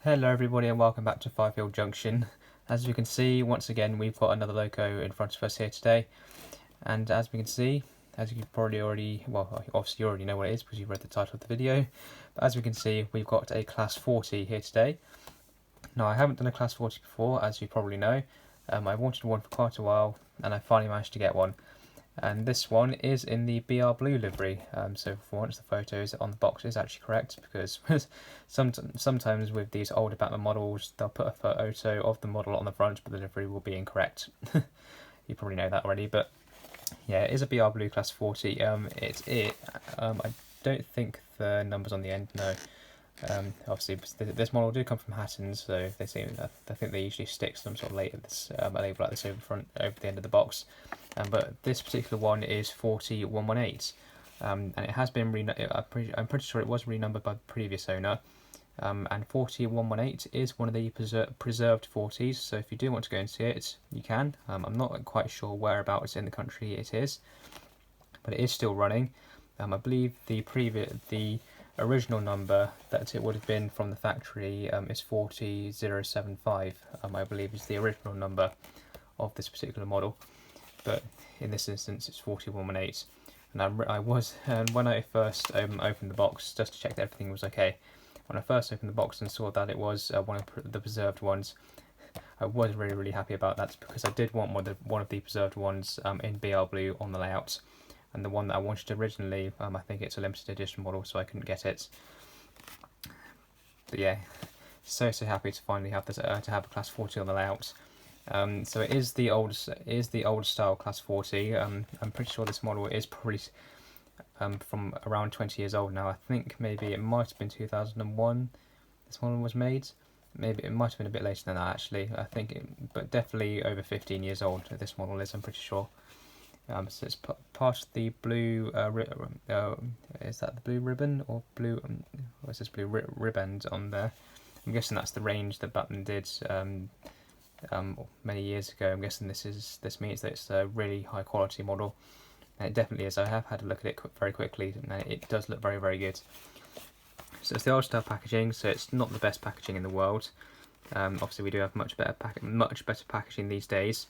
Hello everybody and welcome back to Firefield Junction. As you can see, once again we've got another loco in front of us here today, and as we can see, as you probably already, well obviously you already know what it is because you've read the title of the video, but as we can see we've got a class 40 here today. Now I haven't done a class 40 before, as you probably know. I wanted one for quite a while and I finally managed to get one. And this one is in the BR Blue livery, so for once the photos on the box is actually correct, because sometimes with these older Bachmann models they'll put a photo of the model on the front but the livery will be incorrect. You probably know that already, but yeah, it is a BR Blue class 40. I don't think the numbers on the end, no. Obviously this model did come from Hatton's, so I think they usually stick some sort of label like this over the end of the box. But this particular one is 40118, and it has been I'm pretty sure it was renumbered by the previous owner. And 40118 is one of the preserved 40s, so if you do want to go and see it, you can. I'm not quite sure whereabouts in the country it is, but it is still running. I believe the original number that it would have been from the factory is 40075. I believe is the original number of this particular model, but in this instance it's 40118. And when I first opened the box just to check that everything was okay, when I first opened the box and saw that it was one of the preserved ones, I was really happy about that, because I did want one of the preserved ones in BR Blue on the layout. And the one that I wanted originally, I think it's a limited edition model, so I couldn't get it. But yeah, so happy to finally have this to have a class 40 on the layout. So it is the old style class 40. I'm pretty sure this model is probably from around 20 years old now. I think maybe it might have been 2001 this model was made. Maybe it might have been a bit later than that actually. But definitely over 15 years old this model is, I'm pretty sure. So it's part of the blue, is that the blue ribbon or blue, what's this blue ribband on there? I'm guessing that's the range that Bachmann did many years ago. I'm guessing this means that it's a really high quality model, and it definitely is. I have had a look at it very quickly and it does look very good. So it's the old style packaging, so it's not the best packaging in the world. Obviously we do have much better packaging these days.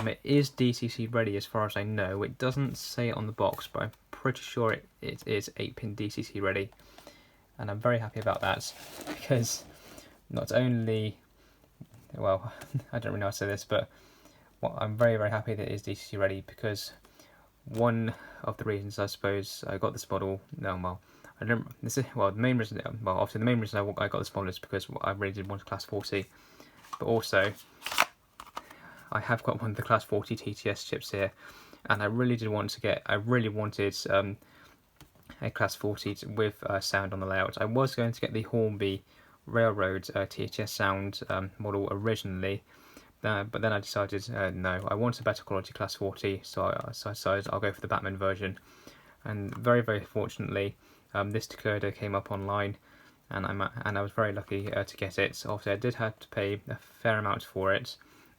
It is DCC ready as far as I know. It doesn't say it on the box, but I'm pretty sure it is 8-pin DCC ready, and I'm very happy about that, because not only, well, I don't really know how to say this, but I'm very happy that it is DCC ready, because one of the reasons I suppose I got this model, the main reason I got this model is because I really did want a class 40, but also I have got one of the class 40 TTS chips here, and I really wanted a class 40 with sound on the layout. I was going to get the Hornby Railroad TTS sound model originally, but then I decided no, I want a better quality class 40, so I decided I'll go for the Bachmann version. And very fortunately, this decoder came up online, and I was very lucky to get it. So obviously I did have to pay a fair amount for it.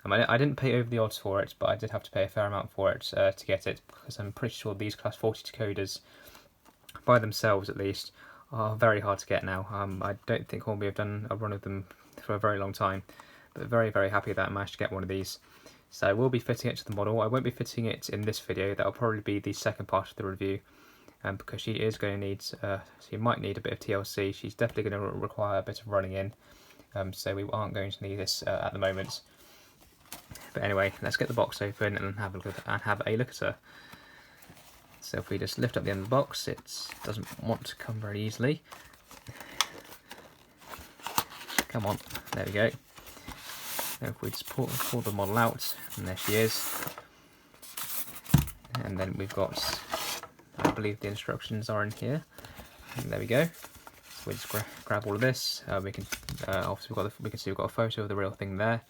I didn't pay over the odds for it, but I did have to pay a fair amount for it to get it, because I'm pretty sure these class 40 decoders, by themselves at least, are very hard to get now. I don't think Hornby have done a run of them for a very long time, but very happy that I managed to get one of these. So I will be fitting it to the model. I won't be fitting it in this video. That'll probably be the second part of the review, because she is going to need, she might need a bit of TLC. She's definitely going to require a bit of running in, so we aren't going to need this at the moment. But anyway, let's get the box open and have a look at her. So if we just lift up the end of the box, it doesn't want to come very easily. Come on, there we go. Now if we just pull the model out, and there she is. And then we've got, I believe the instructions are in here. And there we go. So we just grab all of this. We can obviously we can see we've got a photo of the real thing there.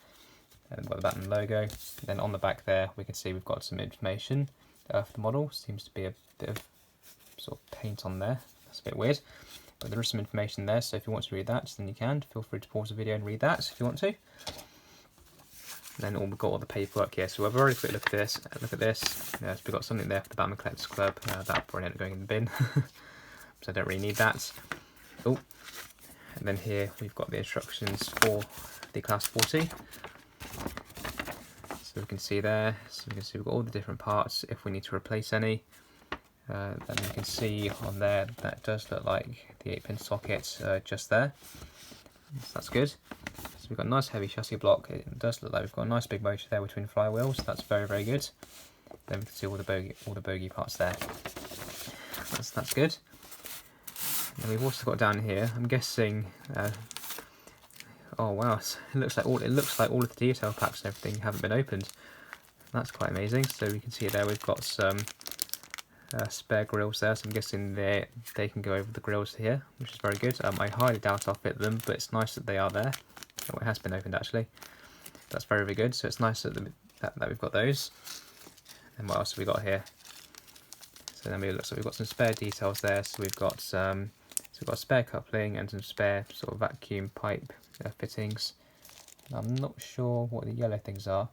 And we've got the Bachmann logo. And then on the back there, we can see we've got some information for the model. Seems to be a bit of sort of paint on there. That's a bit weird, but there is some information there. So if you want to read that, then you can. Feel free to pause the video and read that if you want to. And then we've got all the paperwork here. So we'll have a very quick look at this. So we've got something there for the Bachmann Collectors Club. That'll probably end up going in the bin, so I don't really need that. Oh, And then here we've got the instructions for the Class 40. So we can see there, so we can see we've got all the different parts if we need to replace any. Then you can see on there that does look like the 8-pin socket just there. So that's good. So we've got a nice heavy chassis block. It does look like we've got a nice big motor there between flywheels. That's very, very good. Then we can see all the bogie parts there. That's good. And we've also got down here, I'm guessing, oh wow, it looks like all of the detail packs and everything haven't been opened. That's quite amazing. So we can see there we've got some spare grills there, so I'm guessing they can go over the grills here, which is very good. I highly doubt I'll fit them, but it's nice that they are there. Oh, it has been opened actually. That's very, very good. So it's nice that we've got those. And what else have we got here? So then we've got some spare details there. So we've got a spare coupling and some spare sort of vacuum pipe fittings. And I'm not sure what the yellow things are.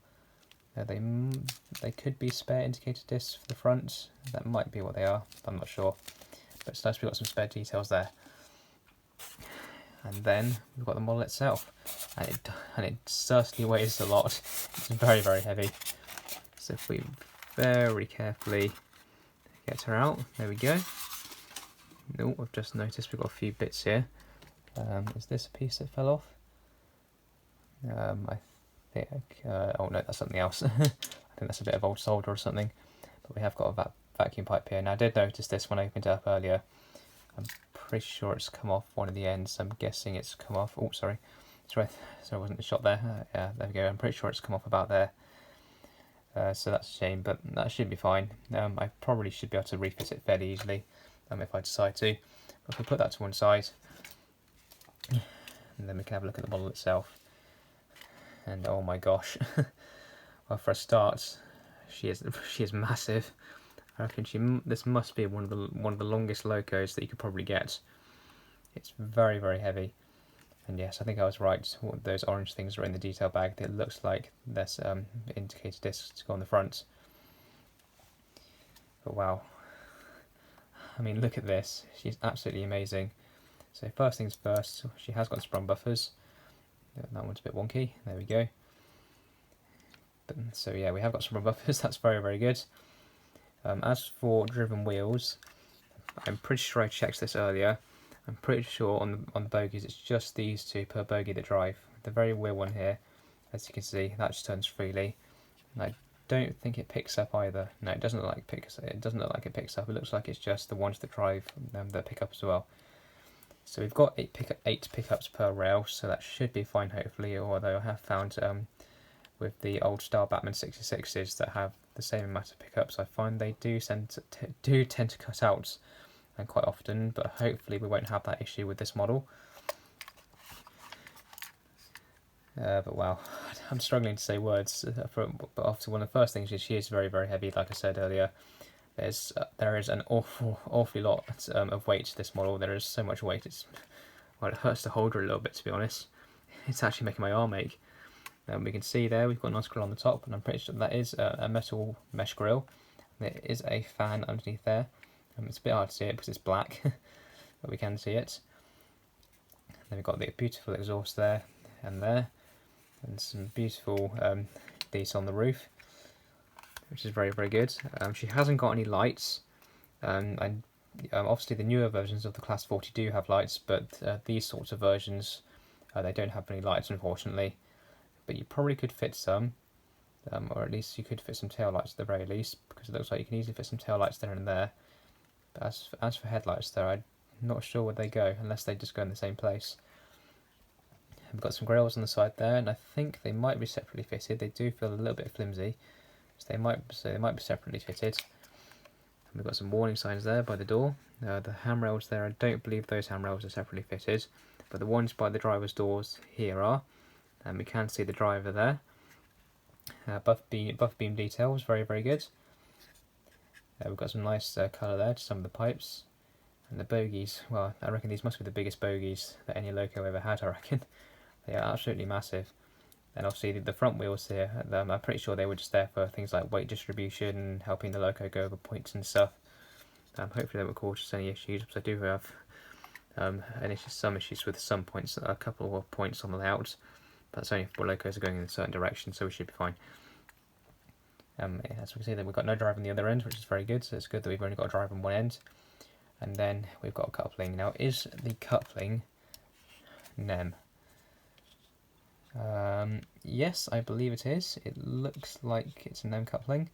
They could be spare indicator discs for the front. That might be what they are. I'm not sure. But it's nice we've got some spare details there. And then we've got the model itself, and it certainly weighs a lot. It's very, very heavy. So if we very carefully get her out, there we go. No, I've just noticed we've got a few bits here. Is this a piece that fell off? I think. Oh no, that's something else. I think that's a bit of old solder or something. But we have got a vacuum pipe here. Now I did notice this when I opened it up earlier. I'm pretty sure it's come off one of the ends. I'm guessing it's come off. Oh, sorry. Sorry, I wasn't shot there. Yeah, there we go. I'm pretty sure it's come off about there. So that's a shame, but that should be fine. I probably should be able to refit it fairly easily if I decide to. But if we put that to one side, and then we can have a look at the model itself. And oh my gosh, well, for a start, she is massive. I reckon this must be one of the longest locos that you could probably get. It's very, very heavy. And yes, I think I was right. Those orange things are in the detail bag. It looks like there's indicator discs to go on the front. But wow. I mean, look at this. She's absolutely amazing. So first things first, she has got sprung buffers. That one's a bit wonky. There we go. But, so yeah, we have got sprung buffers. That's very, very good. As for driven wheels, I'm pretty sure I checked this earlier. I'm pretty sure on the bogies it's just these two per bogie that drive. The very rear one here, as you can see, that just turns freely. And I don't think it picks up either. No, it doesn't look like it doesn't look like it picks up. It looks like it's just the ones that drive that pick up as well. So we've got 8 pickups per rail, so that should be fine hopefully. Although I have found with the old style Bachmann 66s that have the same amount of pickups, I find they do tend to cut out and quite often, but hopefully we won't have that issue with this model. But wow, I'm struggling to say words. But after one of the first things is she is very, very heavy, like I said earlier. There is an awfully lot of weight to this model. There is so much weight, well, it hurts to hold her a little bit, to be honest. It's actually making my arm ache. We can see there we've got a nice grill on the top, and I'm pretty sure that is a metal mesh grill. There is a fan underneath there. It's a bit hard to see it because it's black, but we can see it. Then we've got the beautiful exhaust there, and some beautiful detail on the roof, which is very, very good. She hasn't got any lights. Obviously the newer versions of the Class 40 do have lights, but these sorts of versions, they don't have any lights, unfortunately. But you probably could fit some, or at least you could fit some tail lights at the very least, because it looks like you can easily fit some tail lights there and there. But as for headlights though, I'm not sure where they go, unless they just go in the same place. We've got some grills on the side there, and I think they might be separately fitted. They do feel a little bit flimsy, so they might be separately fitted. And we've got some warning signs there by the door. The handrails there, I don't believe those handrails are separately fitted, but the ones by the driver's doors here are. And we can see the driver there. Buff beam details, very, very good. We've got some nice colour there to some of the pipes. And the bogies, well, I reckon these must be the biggest bogies that any loco ever had, I reckon. They are absolutely massive. And obviously the front wheels here, I'm pretty sure they were just there for things like weight distribution, helping the loco go over points and stuff. Hopefully they won't cause us any issues, because I do have some issues with some points, a couple of points on the layout, but that's only if locos are going in a certain direction, so we should be fine. As we can see, that we've got no drive on the other end, which is very good, so it's good that we've only got a drive on one end. And then we've got a coupling. Now, is the coupling NEM? Yes, I believe it is. It looks like it's a NEM coupling.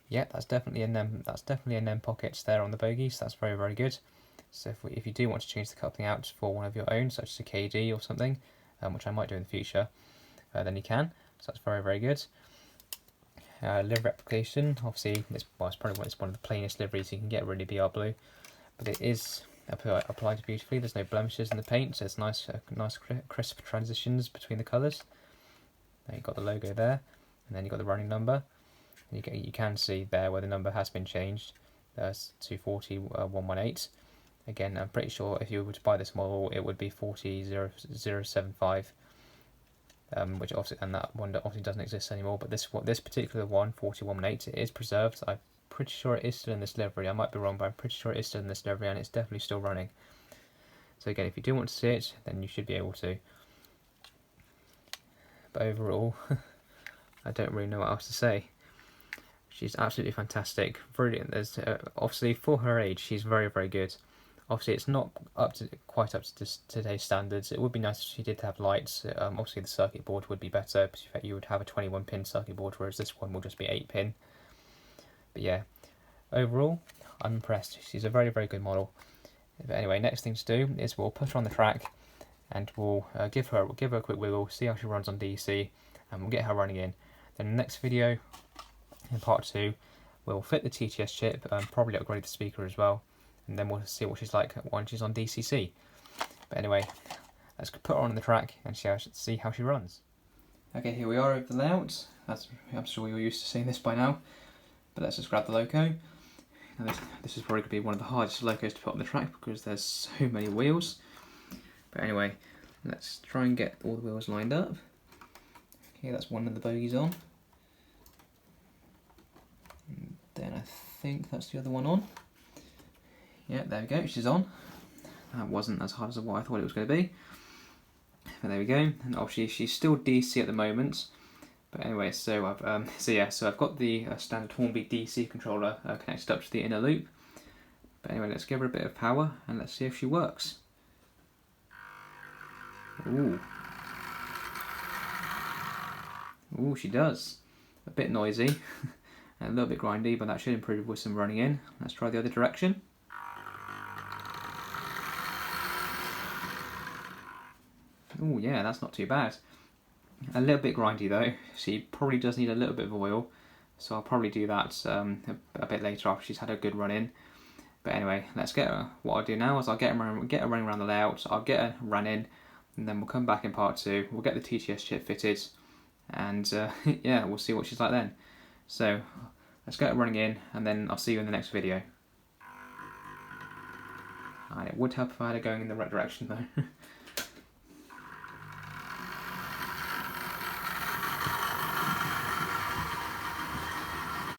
Yeah, that's definitely a NEM. That's definitely a NEM pocket there on the bogie, so that's very, very good. So if you do want to change the coupling out for one of your own, such as a KD or something, which I might do in the future, then you can. So that's very, very good. Livery application, obviously, it's probably one of the plainest liveries you can get, really, BR Blue, but it is applied beautifully. There's no blemishes in the paint, so it's nice crisp transitions between the colours. Then you've got the logo there, and then you've got the running number. And you can see there where the number has been changed. There's 240-118. Again, I'm pretty sure if you were to buy this model, it would be 40075. Which obviously, and that one obviously doesn't exist anymore. But this particular one, 40118, it is preserved. I'm pretty sure it is still in this livery. I might be wrong, but I'm pretty sure it is still in this livery, and it's definitely still running. So again, if you do want to see it, then you should be able to. But overall, I don't really know what else to say. She's absolutely fantastic. Brilliant. There's obviously for her age, she's very, very good. Obviously, it's not quite up to today's standards. It would be nice if she did have lights. Obviously, the circuit board would be better. But you would have a 21-pin circuit board, whereas this one will just be 8-pin. But yeah, overall, I'm impressed. She's a very, very good model. But anyway, next thing to do is we'll put her on the track, and we'll give her a quick wiggle, see how she runs on DC, and we'll get her running in. Then in the next video, in part 2, we'll fit the TTS chip and probably upgrade the speaker as well. And then we'll see what she's like when she's on DCC. But anyway, let's put her on the track and see how she runs. Okay, here we are over the layout. I'm sure you're used to seeing this by now. But let's just grab the loco. Now this is probably going to be one of the hardest locos to put on the track because there's so many wheels. But anyway, let's try and get all the wheels lined up. Okay, that's one of the bogies on. And then I think that's the other one on. Yeah, there we go, she's on. That wasn't as hard as what I thought it was going to be. But there we go, and obviously she's still DC at the moment. But anyway, so I've got the standard Hornby DC controller connected up to the inner loop. But anyway, let's give her a bit of power and let's see if she works. Ooh. Ooh, she does. A bit noisy, and a little bit grindy, but that should improve with some running in. Let's try the other direction. Oh yeah, that's not too bad. A little bit grindy though. She probably does need a little bit of oil, so I'll probably do that a bit later after she's had a good run in. But anyway, let's get her. What I'll do now is I'll get her running around the layout. I'll get her run in, and then we'll come back in part 2. We'll get the TTS chip fitted, and yeah, we'll see what she's like then. So let's get her running in, and then I'll see you in the next video. And it would help if I had her going in the right direction though.